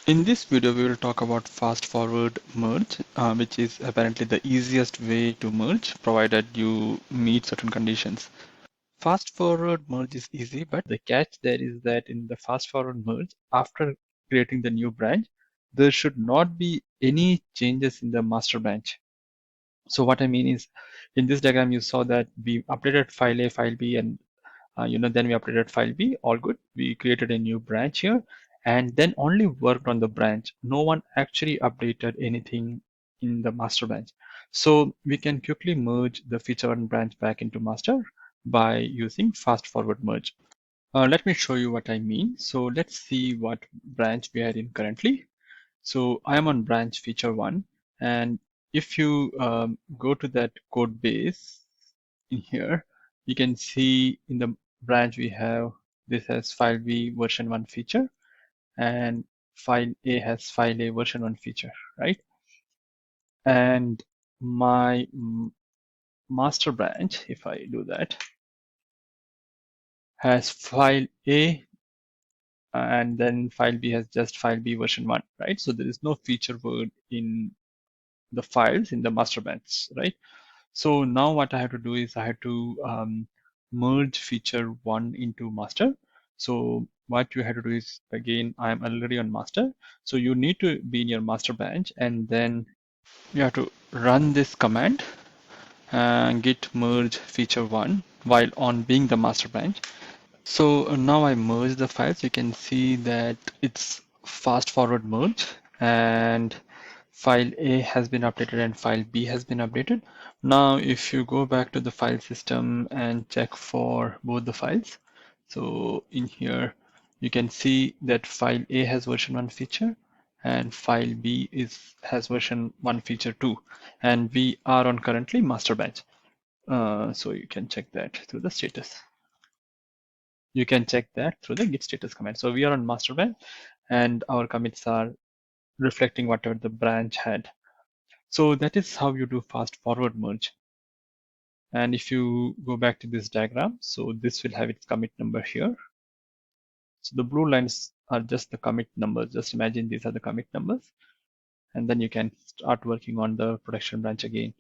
In this video, we will talk about fast forward merge, which is apparently the easiest way to merge, provided you meet certain conditions. Fast forward merge is easy, but the catch there is that in the fast forward merge, after creating the new branch, there should not be any changes in the master branch. So what I mean is, in this diagram, you saw that we updated file A, file B, and then we updated file B, all good. We created a new branch here and then only worked on the branch. No one actually updated anything in the master branch. So we can quickly merge the feature one branch back into master by using fast forward merge. Let me show you what I mean. So let's see what branch we are in currently. So I am on branch feature one, and if you go to that code base in here, you can see in the branch we have this has file B version 1 feature and file A has file A version 1 feature, right? And my master branch, if I do that, has file A and then file B has just file B version 1, right? So there is no feature word in the files in the master branch, right? So now what I have to do is I have to merge feature one into master. So what you have to do is, again, I'm already on master. So you need to be in your master branch and then you have to run this command and git merge feature one while on being the master branch. So now I merge the files. You can see that it's fast forward merge and file A has been updated and file B has been updated. Now, if you go back to the file system and check for both the files, so in here, you can see that file A has version 1 feature and file B has version 1 feature 2. And we are on currently master batch. So you can check that through the status. You can check that through the git status command. So we are on master branch and our commits are reflecting whatever the branch had. So that is how you do fast forward merge. And if you go back to this diagram, so this will have its commit number here. So the blue lines are just the commit numbers. Just imagine these are the commit numbers. And then you can start working on the production branch again.